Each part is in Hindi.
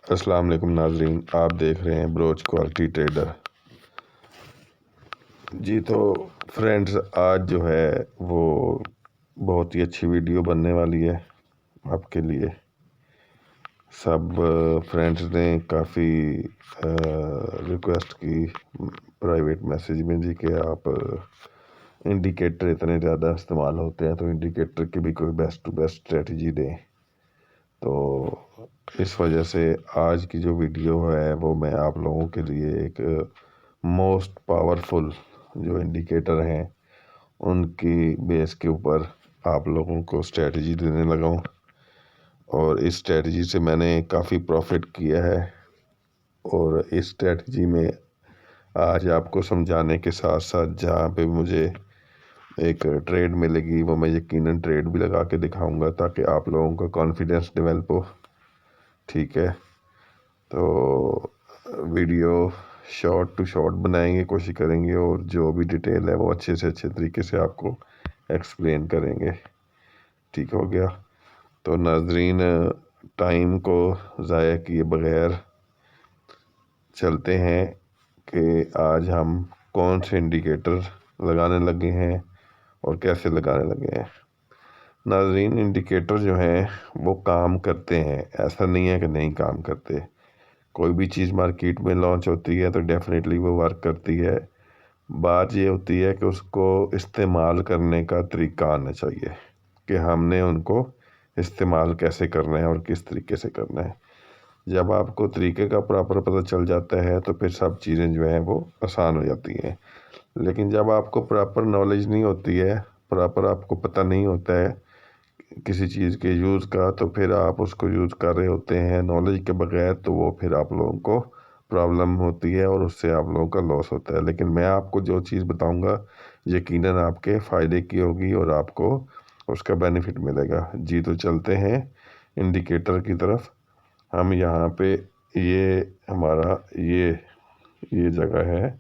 अस्सलाम वालेकुम नाजरीन, आप देख रहे हैं ब्रोच क्वालिटी ट्रेडर जी। तो फ्रेंड्स, आज जो है वो बहुत ही अच्छी वीडियो बनने वाली है आपके लिए। सब फ्रेंड्स ने काफ़ी रिक्वेस्ट की प्राइवेट मैसेज में जी कि आप इंडिकेटर इतने ज़्यादा इस्तेमाल होते हैं तो इंडिकेटर की भी कोई बेस्ट टू बेस्ट स्ट्रेटजी दें। तो इस वजह से आज की जो वीडियो है वो मैं आप लोगों के लिए एक मोस्ट पावरफुल जो इंडिकेटर हैं उनकी बेस के ऊपर आप लोगों को स्ट्रेटजी देने लगा हूँ। और इस स्ट्रेटजी से मैंने काफ़ी प्रॉफिट किया है और इस स्ट्रेटजी में आज आपको समझाने के साथ साथ जहाँ पे मुझे एक ट्रेड मिलेगी वो मैं यकीनन ट्रेड भी लगा के दिखाऊंगा ताकि आप लोगों का कॉन्फिडेंस डेवलप हो। ठीक है, तो वीडियो शॉर्ट टू शॉर्ट बनाएंगे, कोशिश करेंगे और जो भी डिटेल है वो अच्छे से अच्छे तरीके से आपको एक्सप्लेन करेंगे। ठीक हो गया। तो नाजरीन, टाइम को ज़ाया किए बगैर चलते हैं कि आज हम कौन से इंडिकेटर लगाने लगे हैं और कैसे लगाने लगे हैं। नाजरीन, इंडिकेटर जो हैं वो काम करते हैं, ऐसा नहीं है कि नहीं काम करते। कोई भी चीज़ मार्केट में लॉन्च होती है तो डेफिनेटली वो वर्क करती है। बात ये होती है कि उसको इस्तेमाल करने का तरीका आना चाहिए कि हमने उनको इस्तेमाल कैसे करना है और किस तरीके से करना है। जब आपको तरीके का प्रॉपर पता चल जाता है तो फिर सब चीज़ें जो हैं वो आसान हो जाती हैं। लेकिन जब आपको प्रॉपर नॉलेज नहीं होती है, प्रॉपर आपको पता नहीं होता है किसी चीज़ के यूज़ का, तो फिर आप उसको यूज़ कर रहे होते हैं नॉलेज के बगैर, तो वो फिर आप लोगों को प्रॉब्लम होती है और उससे आप लोगों का लॉस होता है। लेकिन मैं आपको जो चीज़ बताऊंगा यकीनन आपके फ़ायदे की होगी और आपको उसका बेनिफिट मिलेगा जी। तो चलते हैं इंडिकेटर की तरफ। हम यहाँ पे ये हमारा ये जगह है,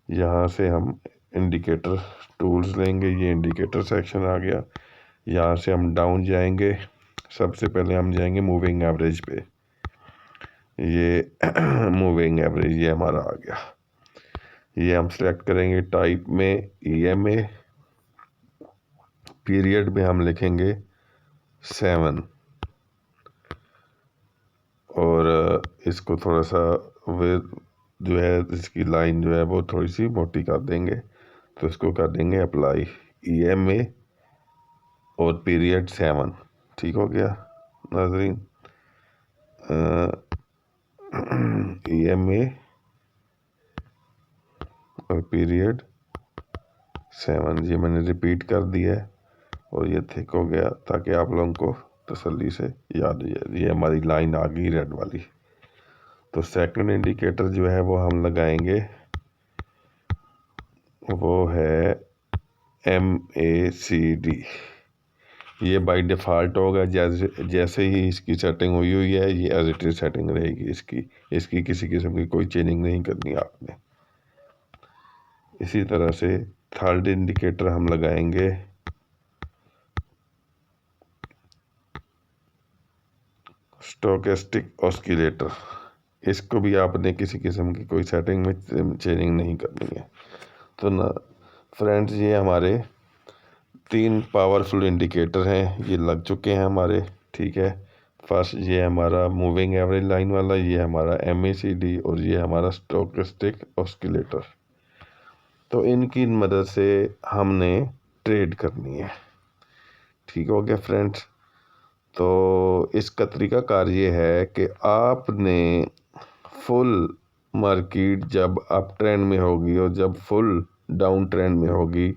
यहाँ से हम इंडिकेटर टूल्स लेंगे। ये इंडिकेटर सेक्शन आ गया। यहाँ से हम डाउन जाएंगे। सबसे पहले हम जाएंगे मूविंग एवरेज पे। ये मूविंग एवरेज ये हमारा आ गया। ये हम सेलेक्ट करेंगे टाइप में EMA, पीरियड में हम लिखेंगे 7 और इसको थोड़ा सा जो है इसकी लाइन जो है वो थोड़ी सी मोटी कर देंगे। तो इसको कर देंगे अप्लाई EMA और पीरियड 7। ठीक हो गया नाजरीन। EMA और पीरियड 7 ये मैंने रिपीट कर दिया है और ये थिक हो गया ताकि आप लोगों को तसल्ली से याद हो जाए। ये हमारी लाइन आ गई रेड वाली। तो सेकंड इंडिकेटर जो है वो हम लगाएंगे, वो है MACD। ये बाय डिफ़ॉल्ट होगा, जैसे ही इसकी सेटिंग हुई है ये एज इट इज़ सेटिंग रहेगी। इसकी किसी किस्म की कोई चेंजिंग नहीं करनी आपने। इसी तरह से थर्ड इंडिकेटर हम लगाएंगे स्टोकेस्टिक ऑस्किलेटर। इसको भी आपने किसी किस्म की कोई सेटिंग में चेंजिंग नहीं करनी है। तो ना फ्रेंड्स, ये हमारे 3 पावरफुल इंडिकेटर हैं, ये लग चुके हैं हमारे। ठीक है, फर्स्ट ये हमारा मूविंग एवरेज लाइन वाला, ये हमारा MACD और ये हमारा स्टोकेस्टिक ऑस्किलेटर। तो इनकी मदद से हमने ट्रेड करनी है। ठीक हो गया फ्रेंड्स। तो इसका तरीका कार ये है कि आपने फुल मार्केट जब अप ट्रेंड में होगी और जब फुल डाउन ट्रेंड में होगी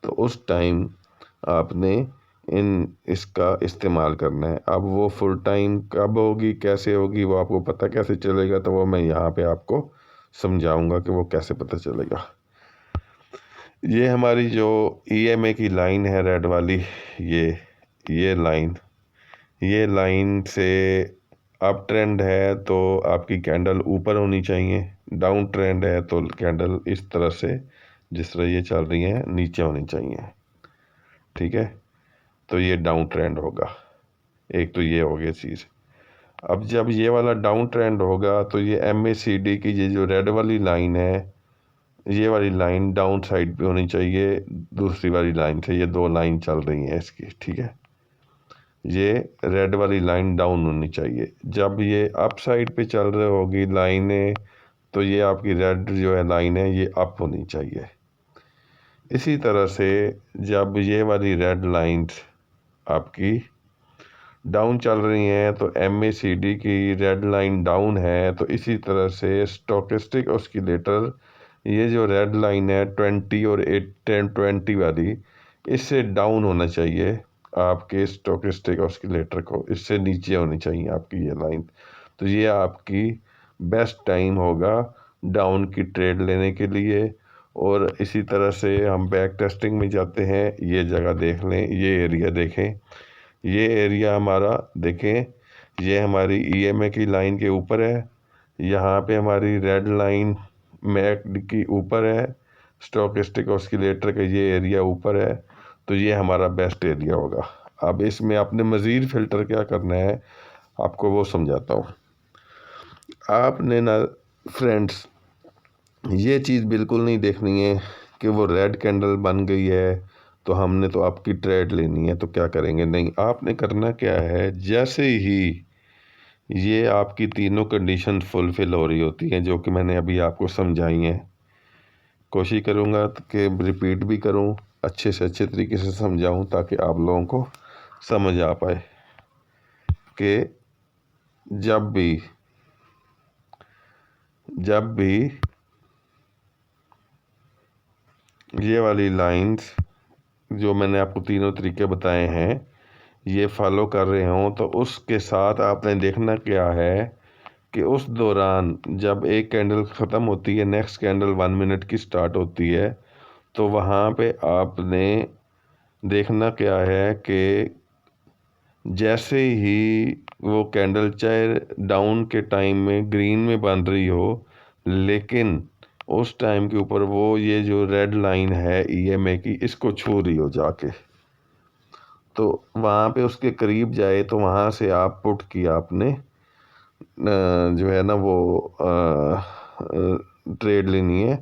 तो उस टाइम आपने इसका इस्तेमाल करना है। अब वो फुल टाइम कब होगी, कैसे होगी, वो आपको पता कैसे चलेगा, तो वो मैं यहाँ पे आपको समझाऊंगा कि वो कैसे पता चलेगा। ये हमारी जो EMA की लाइन है रेड वाली, ये लाइन से अप ट्रेंड है तो आपकी कैंडल ऊपर होनी चाहिए, डाउन ट्रेंड है तो कैंडल इस तरह से जिस तरह ये चल रही है नीचे होनी चाहिए। ठीक है, तो ये डाउन ट्रेंड होगा। एक तो ये हो गया चीज़। अब जब ये वाला डाउन ट्रेंड होगा तो ये MACD की ये जो रेड वाली लाइन है, ये वाली लाइन डाउन साइड पे होनी चाहिए दूसरी वाली लाइन से। ये दो लाइन चल रही हैं इसकी, ठीक है। ये रेड वाली लाइन डाउन होनी चाहिए। जब ये अप साइड पे चल रही होगी लाइनें, तो ये आपकी रेड जो है लाइन है ये अप होनी चाहिए। इसी तरह से जब ये वाली रेड लाइन्स आपकी डाउन चल रही हैं तो MACD की रेड लाइन डाउन है, तो इसी तरह से स्टोकेस्टिक ऑस्किलेटर ये जो रेड लाइन है 20 और 10-20 वाली, इससे डाउन होना चाहिए आपके स्टोकेस्टिक ऑस्किलेटर को, इससे नीचे होनी चाहिए आपकी ये लाइन। तो ये आपकी बेस्ट टाइम होगा डाउन की ट्रेड लेने के लिए। और इसी तरह से हम बैक टेस्टिंग में जाते हैं। ये जगह देख लें, ये एरिया देखें, ये एरिया हमारा देखें, ये हमारी EMA की लाइन के ऊपर है, यहाँ पे हमारी रेड लाइन मैक की ऊपर है, स्टोकेस्टिक ऑस्किलेटर का ये एरिया ऊपर है। तो ये हमारा बेस्ट एरिया होगा। अब इसमें आपने मज़ीद फ़िल्टर क्या करना है, आपको वो समझाता हूँ। आपने ना फ्रेंड्स ये चीज़ बिल्कुल नहीं देखनी है कि वो रेड कैंडल बन गई है तो हमने तो आपकी ट्रेड लेनी है तो क्या करेंगे। नहीं, आपने करना क्या है, जैसे ही ये आपकी तीनों कंडीशन फुलफ़िल हो रही होती हैं जो कि मैंने अभी आपको समझाई हैं, कोशिश करूँगा कि रिपीट भी करूँ, अच्छे से अच्छे तरीके से समझाऊँ ताकि आप लोगों को समझ आ पाए कि जब भी ये वाली लाइंस जो मैंने आपको तीनों तरीके बताए हैं ये फॉलो कर रहे हों, तो उसके साथ आपने देखना क्या है कि उस दौरान जब एक कैंडल ख़त्म होती है, नेक्स्ट कैंडल 1 मिनट की स्टार्ट होती है, तो वहाँ पे आपने देखना क्या है कि जैसे ही वो कैंडल चाहे डाउन के टाइम में ग्रीन में बन रही हो, लेकिन उस टाइम के ऊपर वो ये जो रेड लाइन है EMA की, इसको छू रही हो जाके, तो वहाँ पे उसके करीब जाए तो वहाँ से आप पुट किया आपने जो है ना वो ट्रेड लेनी है।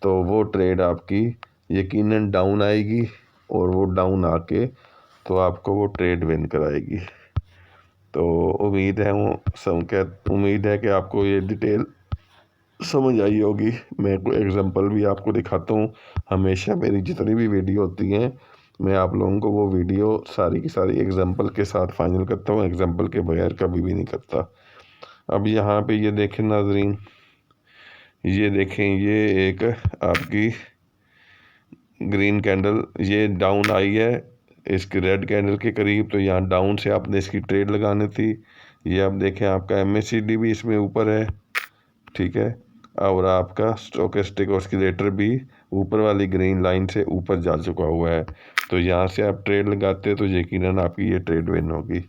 तो वो ट्रेड आपकी यकीनन डाउन आएगी और वो डाउन आके तो आपको वो ट्रेड विन कराएगी। तो उम्मीद है कि आपको ये डिटेल समझ आई होगी। मैं कोई एग्जांपल भी आपको दिखाता हूँ। हमेशा मेरी जितनी भी वीडियो होती हैं मैं आप लोगों को वो वीडियो सारी की सारी एग्जांपल के साथ फाइनल करता हूँ, एग्जांपल के बगैर कभी भी नहीं करता। अब यहाँ पे ये देखें नाजरीन, ये देखें, ये एक आपकी ग्रीन कैंडल ये डाउन आई है इसकी रेड कैंडल के करीब, तो यहाँ डाउन से आपने इसकी ट्रेड लगानी थी। ये आप देखें आपका MACD भी इसमें ऊपर है, ठीक है, और आपका स्टोकेस्टिक ऑस्किलेटर भी ऊपर वाली ग्रीन लाइन से ऊपर जा चुका हुआ है। तो यहाँ से आप ट्रेड लगाते तो यकीनन आपकी ये ट्रेड विन होगी।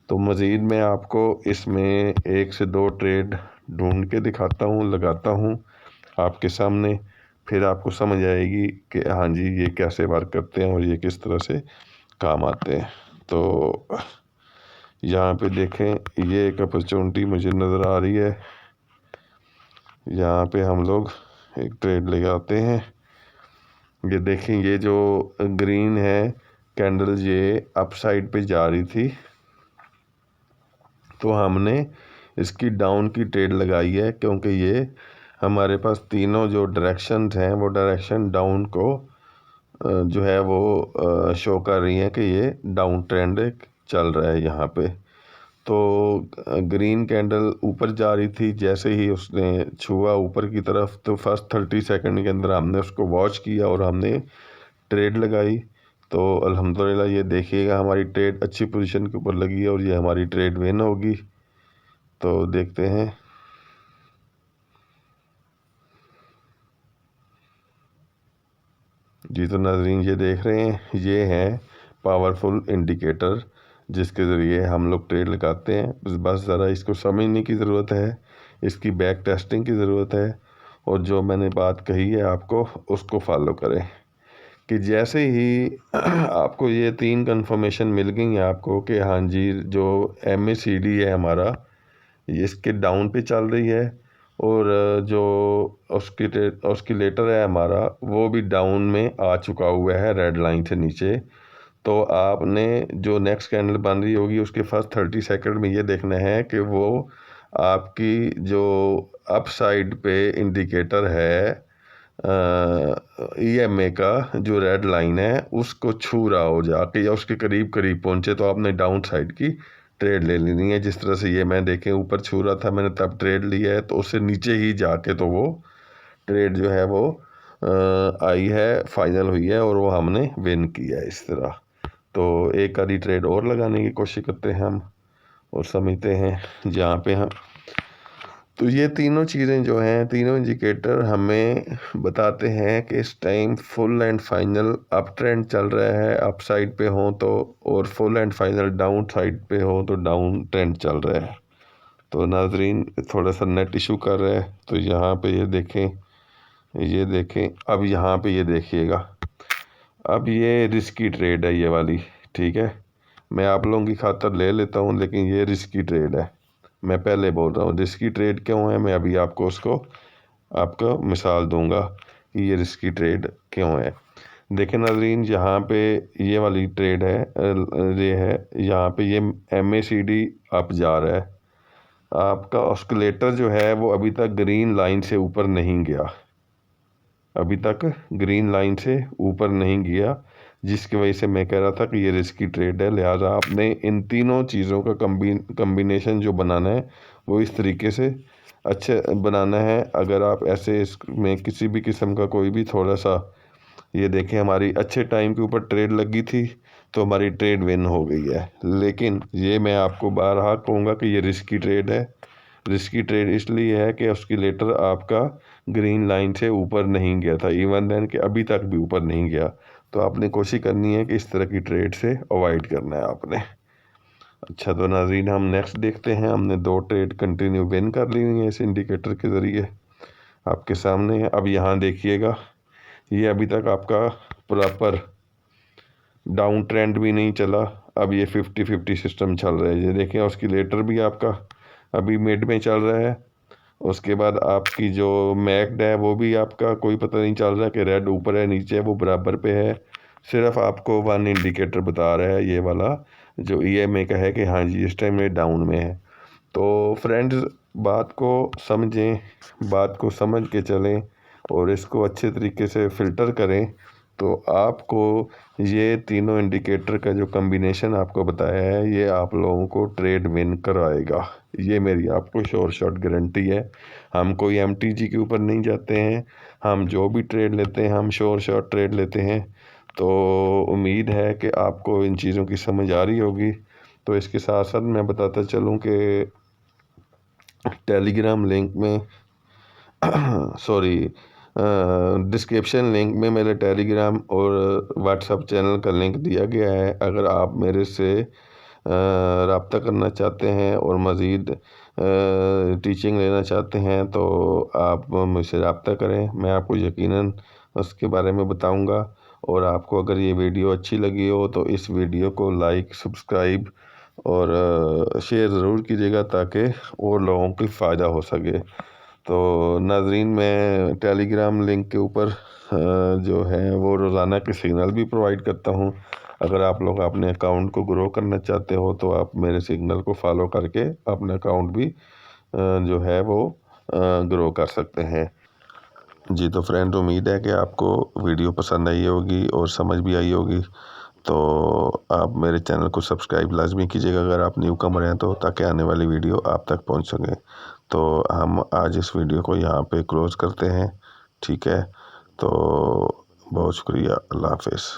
तो मज़ीद मैं आपको इसमें 1 से 2 ट्रेड ढूंढ के दिखाता हूँ, लगाता हूँ आपके सामने, फिर आपको समझ आएगी कि हाँ जी ये कैसे वर्क करते हैं और ये किस तरह से काम आते हैं। तो यहाँ पे देखें, ये एक अपॉर्चुनिटी मुझे नज़र आ रही है। यहाँ पे हम लोग एक ट्रेड लगाते हैं। ये देखें, ये जो ग्रीन है कैंडल ये अप साइड पे जा रही थी, तो हमने इसकी डाउन की ट्रेड लगाई है क्योंकि ये हमारे पास तीनों जो डायरेक्शन हैं वो डायरेक्शन डाउन को जो है वो शो कर रही हैं कि ये डाउन ट्रेंड चल रहा है यहाँ पे। तो ग्रीन कैंडल ऊपर जा रही थी, जैसे ही उसने छुआ ऊपर की तरफ तो फर्स्ट 30 सेकंड के अंदर हमने उसको वॉच किया और हमने ट्रेड लगाई। तो अल्हम्दुलिल्लाह ये देखिएगा हमारी ट्रेड अच्छी पोजीशन के ऊपर लगी है और ये हमारी ट्रेड विन होगी। तो देखते हैं। जी तो नाज़रीन ये देख रहे हैं, ये हैं पावरफुल इंडिकेटर जिसके ज़रिए हम लोग ट्रेड लगाते हैं। बस ज़रा इसको समझने की ज़रूरत है, इसकी बैक टेस्टिंग की ज़रूरत है, और जो मैंने बात कही है आपको उसको फॉलो करें। कि जैसे ही आपको ये 3 कंफर्मेशन मिल गई हैं आपको कि हाँ जी जो MACD है हमारा ये इसके डाउन पे चल रही है, और जो ऑस्किलेटर है हमारा वो भी डाउन में आ चुका हुआ है रेड लाइन से नीचे। तो आपने जो नेक्स्ट कैंडल बन रही होगी उसके फर्स्ट 30 सेकंड में ये देखना है कि वो आपकी जो अप साइड पे इंडिकेटर है EMA का जो रेड लाइन है उसको छू रहा हो जाके या उसके करीब करीब पहुंचे तो आपने डाउन साइड की ट्रेड ले लेनी है। जिस तरह से ये मैं देखें ऊपर छू रहा था मैंने तब ट्रेड लिया है, तो उससे नीचे ही जाके तो वो ट्रेड जो है वो आई है, फाइनल हुई है और वो हमने विन किया है इस तरह। तो एक आधी ट्रेड और लगाने की कोशिश करते हैं हम और समझते हैं जहाँ पे हम। तो ये तीनों चीज़ें जो हैं, तीनों इंडिकेटर हमें बताते हैं कि इस time full and final up trend चल रहा है, अप साइड पे हो तो, और full and final down side पे हो तो डाउन ट्रेंड चल रहा है। तो नाजरीन थोड़ा सा नेट इशू कर रहा है, तो यहाँ पे ये देखें, ये देखें, अब यहाँ पे ये देखिएगा, अब ये रिस्की ट्रेड है ये वाली, ठीक है। मैं आप लोगों की खातर ले लेता हूँ लेकिन ये रिस्की ट्रेड है। मैं पहले बोल रहा हूँ रिस्की ट्रेड क्यों है, मैं अभी आपको उसको आपको मिसाल दूंगा कि ये रिस्की ट्रेड क्यों है। देखें नाजरीन यहाँ पे ये वाली ट्रेड है, ये है यहाँ पे ये MACD अप जा रहा है, आपका ऑस्किलेटर जो है वो अभी तक ग्रीन लाइन से ऊपर नहीं गया, अभी तक ग्रीन लाइन से ऊपर नहीं गया, जिसकी वजह से मैं कह रहा था कि ये रिस्की ट्रेड है। लिहाजा आपने इन तीनों चीज़ों का कम्बिनेशन जो बनाना है वो इस तरीके से अच्छे बनाना है। अगर आप ऐसे इसमें किसी भी किस्म का कोई भी थोड़ा सा, ये देखें हमारी अच्छे टाइम के ऊपर ट्रेड लगी थी तो हमारी ट्रेड विन हो गई है, लेकिन ये मैं आपको बारहा कहूँगा कि ये रिस्की ट्रेड है। रिस्की ट्रेड इसलिए है कि ऑस्किलेटर आपका ग्रीन लाइन से ऊपर नहीं गया था, इवन देन कि अभी तक भी ऊपर नहीं गया। तो आपने कोशिश करनी है कि इस तरह की ट्रेड से अवॉइड करना है आपने। अच्छा तो नाज़रीन हम नेक्स्ट देखते हैं, हमने 2 ट्रेड कंटिन्यू विन कर ली हुई है इस इंडिकेटर के ज़रिए, आपके सामने है। अब यहाँ देखिएगा ये अभी तक आपका प्रॉपर डाउन ट्रेंड भी नहीं चला, अब ये 50-50 सिस्टम चल रहा है। ये देखें ऑस्किलेटर भी आपका अभी मिड में चल रहा है, उसके बाद आपकी जो मैक्ड है वो भी आपका कोई पता नहीं चल रहा कि रेड ऊपर है नीचे है, वो बराबर पे है। सिर्फ आपको वन इंडिकेटर बता रहा है ये वाला जो EMA का है कि हाँ जी इस टाइम ये डाउन में है। तो फ्रेंड्स बात को समझें, बात को समझ के चलें और इसको अच्छे तरीके से फ़िल्टर करें, तो आपको ये तीनों इंडिकेटर का जो कम्बिनेशन आपको बताया है ये आप लोगों को ट्रेड विन कराएगा। ये मेरी आपको श्योर शॉट गारंटी है। हम कोई MTG के ऊपर नहीं जाते हैं, हम जो भी ट्रेड लेते हैं हम श्योर शॉट ट्रेड लेते हैं। तो उम्मीद है कि आपको इन चीज़ों की समझ आ रही होगी। तो इसके साथ साथ मैं बताता चलूँ कि टेलीग्राम लिंक में सॉरी डिस्क्रिप्शन लिंक में मेरे टेलीग्राम और व्हाट्सएप चैनल का लिंक दिया गया है। अगर आप मेरे से रब्ता करना चाहते हैं और मज़ीद टीचिंग लेना चाहते हैं तो आप मुझसे रब्ता करें, मैं आपको यकीनन उसके बारे में बताऊंगा। और आपको अगर ये वीडियो अच्छी लगी हो तो इस वीडियो को लाइक, सब्सक्राइब और शेयर ज़रूर कीजिएगा ताकि और लोगों को फ़ायदा हो सके। तो नाजरीन मैं टेलीग्राम लिंक के ऊपर जो है वो रोज़ाना के सिग्नल भी प्रोवाइड करता हूँ। अगर आप लोग अपने अकाउंट को ग्रो करना चाहते हो तो आप मेरे सिग्नल को फॉलो करके अपना अकाउंट भी जो है वो ग्रो कर सकते हैं। जी तो फ्रेंड उम्मीद है कि आपको वीडियो पसंद आई होगी और समझ भी आई होगी। तो आप मेरे चैनल को सब्सक्राइब लाजमी कीजिएगा अगर आप न्यू कमर हैं तो, ताकि आने वाली वीडियो आप तक पहुंच सके। तो हम आज इस वीडियो को यहाँ पे क्लोज़ करते हैं, ठीक है। तो बहुत शुक्रिया, अल्लाह हाफिज़।